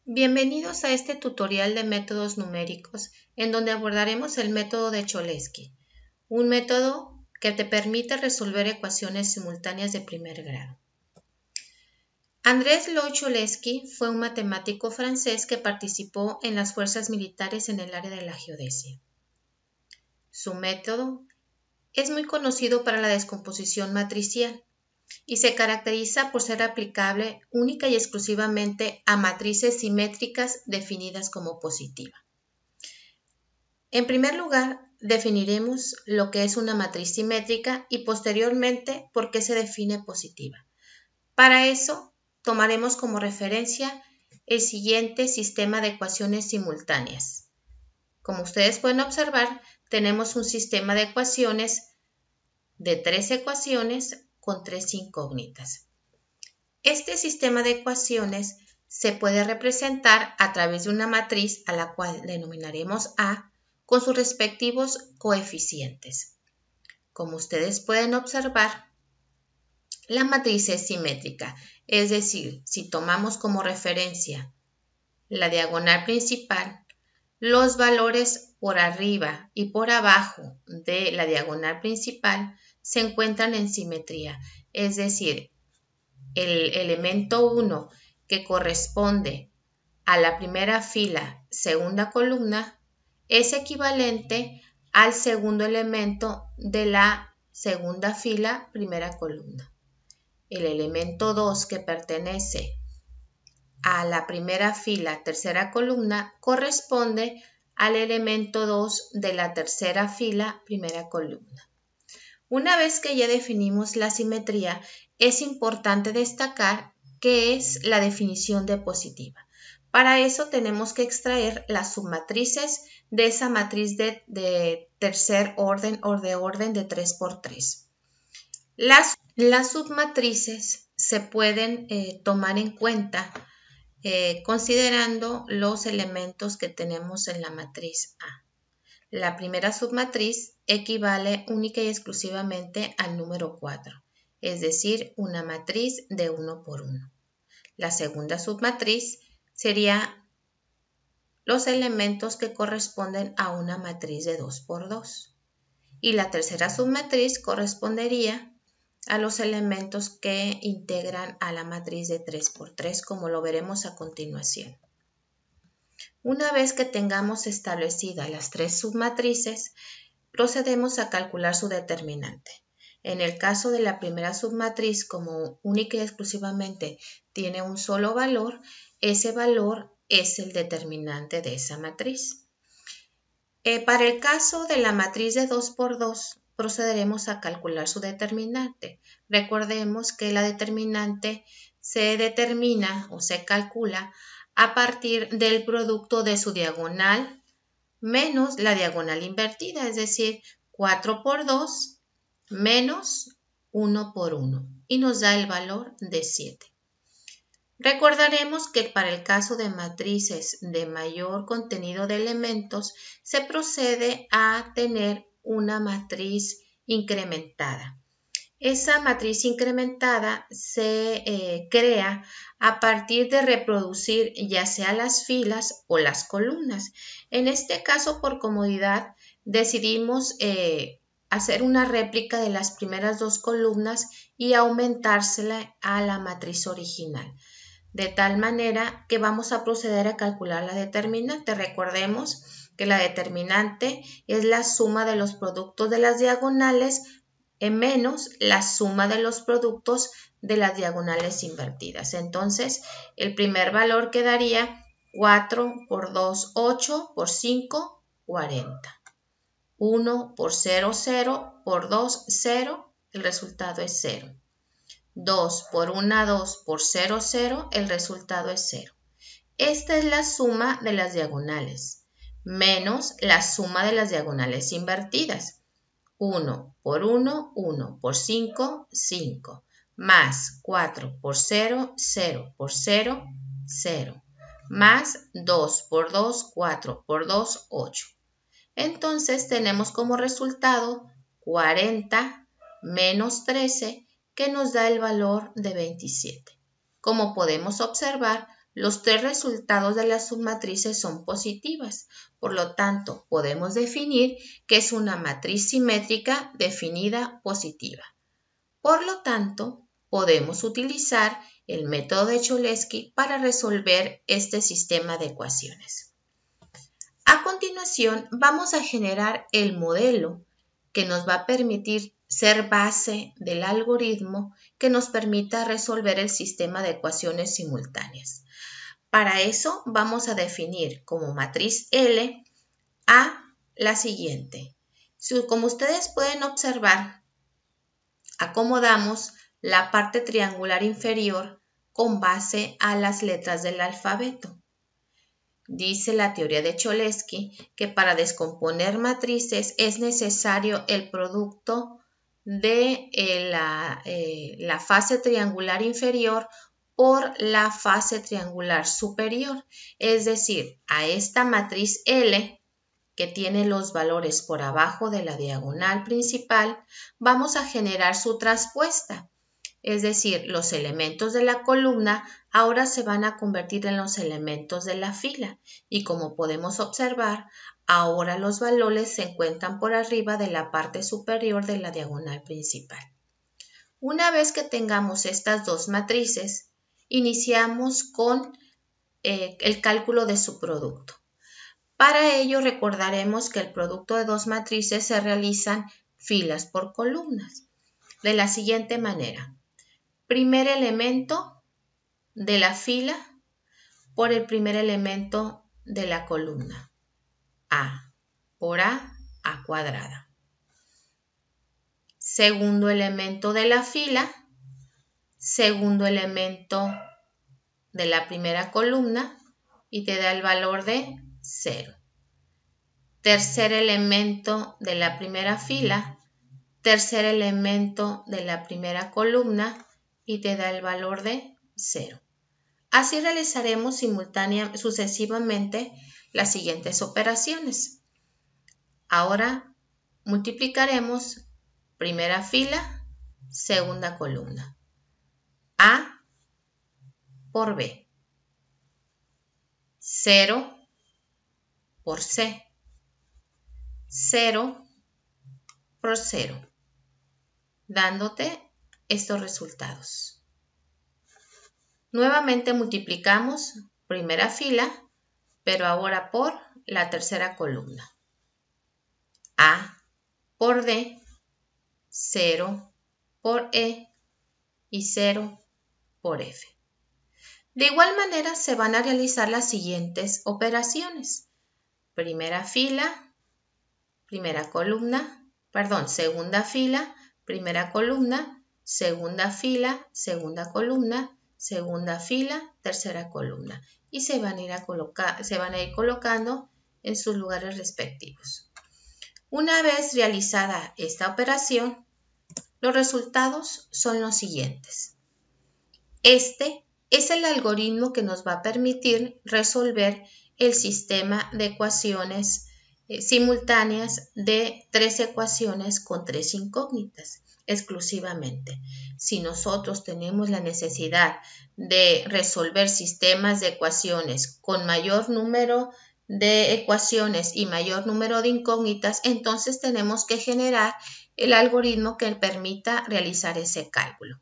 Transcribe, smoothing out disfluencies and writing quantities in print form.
Bienvenidos a este tutorial de métodos numéricos, en donde abordaremos el método de Cholesky, un método que te permite resolver ecuaciones simultáneas de primer grado. Andrés Louis Cholesky fue un matemático francés que participó en las fuerzas militares en el área de la geodesia. Su método es muy conocido para la descomposición matricial y se caracteriza por ser aplicable única y exclusivamente a matrices simétricas definidas como positiva. En primer lugar, definiremos lo que es una matriz simétrica y posteriormente por qué se define positiva. Para eso, tomaremos como referencia el siguiente sistema de ecuaciones simultáneas. Como ustedes pueden observar, tenemos un sistema de ecuaciones de 3 ecuaciones con 3 incógnitas. Este sistema de ecuaciones se puede representar a través de una matriz a la cual denominaremos A con sus respectivos coeficientes. Como ustedes pueden observar, la matriz es simétrica, es decir, si tomamos como referencia la diagonal principal, los valores por arriba y por abajo de la diagonal principal se encuentran en simetría, es decir, el elemento 1 que corresponde a la primera fila, segunda columna, es equivalente al segundo elemento de la segunda fila, primera columna. El elemento 2 que pertenece a la primera fila, tercera columna, corresponde al elemento 2 de la tercera fila, primera columna. Una vez que ya definimos la simetría, es importante destacar qué es la definición de positiva. Para eso tenemos que extraer las submatrices de esa matriz de tercer orden o de orden de 3×3. Las submatrices se pueden tomar en cuenta considerando los elementos que tenemos en la matriz A. La primera submatriz equivale única y exclusivamente al número 4, es decir, una matriz de 1 por 1. La segunda submatriz sería los elementos que corresponden a una matriz de 2 por 2. Y la tercera submatriz correspondería a los elementos que integran a la matriz de 3 por 3, como lo veremos a continuación. Una vez que tengamos establecidas las 3 submatrices, procedemos a calcular su determinante. En el caso de la primera submatriz, como única y exclusivamente tiene un solo valor, ese valor es el determinante de esa matriz. Para el caso de la matriz de 2 por 2, procederemos a calcular su determinante. Recordemos que la determinante se determina o se calcula a partir del producto de su diagonal menos la diagonal invertida, es decir, 4 por 2 menos 1 por 1, y nos da el valor de 7. Recordaremos que para el caso de matrices de mayor contenido de elementos, se procede a tener una matriz incrementada. Esa matriz incrementada se crea a partir de reproducir ya sea las filas o las columnas. En este caso, por comodidad, decidimos hacer una réplica de las primeras 2 columnas y aumentársela a la matriz original. De tal manera que vamos a proceder a calcular la determinante. Recordemos que la determinante es la suma de los productos de las diagonales menos la suma de los productos de las diagonales invertidas. Entonces, el primer valor quedaría 4 por 2, 8, por 5, 40. 1 por 0, 0, por 2, 0, el resultado es 0. 2 por 1, 2, por 0, 0, el resultado es 0. Esta es la suma de las diagonales, menos la suma de las diagonales invertidas. 1 por 1, 1 por 5, 5, más 4 por 0, 0 por 0, 0, más 2 por 2, 4 por 2, 8. Entonces tenemos como resultado 40 menos 13, que nos da el valor de 27. Como podemos observar, los 3 resultados de las submatrices son positivas. Por lo tanto, podemos definir que es una matriz simétrica definida positiva. Por lo tanto, podemos utilizar el método de Cholesky para resolver este sistema de ecuaciones. A continuación, vamos a generar el modelo que nos va a permitir ser base del algoritmo que nos permita resolver el sistema de ecuaciones simultáneas. Para eso vamos a definir como matriz L a la siguiente. Como ustedes pueden observar, acomodamos la parte triangular inferior con base a las letras del alfabeto. Dice la teoría de Cholesky que para descomponer matrices es necesario el producto de la fase triangular inferior por la fase triangular superior. Es decir, a esta matriz L, que tiene los valores por abajo de la diagonal principal, vamos a generar su traspuesta. Es decir, los elementos de la columna ahora se van a convertir en los elementos de la fila y como podemos observar, ahora los valores se encuentran por arriba de la parte superior de la diagonal principal. Una vez que tengamos estas dos matrices, iniciamos con el cálculo de su producto. Para ello recordaremos que el producto de dos matrices se realizan filas por columnas de la siguiente manera. Primer elemento de la fila por el primer elemento de la columna. A por A cuadrada. Segundo elemento de la fila, segundo elemento de la primera columna y te da el valor de 0. Tercer elemento de la primera fila, tercer elemento de la primera columna y te da el valor de 0. Así realizaremos sucesivamente las siguientes operaciones. Ahora multiplicaremos primera fila, segunda columna. A por B. 0 por C. 0 por 0. Dándote estos resultados. Nuevamente multiplicamos primera fila, pero ahora por la tercera columna. A por D, 0 por E y 0 por F. De igual manera se van a realizar las siguientes operaciones. Primera fila, primera columna, segunda fila, primera columna, segunda fila, segunda columna, segunda fila, tercera columna. Y se van a ir colocando en sus lugares respectivos. Una vez realizada esta operación, los resultados son los siguientes. Este es el algoritmo que nos va a permitir resolver el sistema de ecuaciones simultáneas de 3 ecuaciones con 3 incógnitas exclusivamente. Si nosotros tenemos la necesidad de resolver sistemas de ecuaciones con mayor número de ecuaciones y mayor número de incógnitas, entonces tenemos que generar el algoritmo que permita realizar ese cálculo.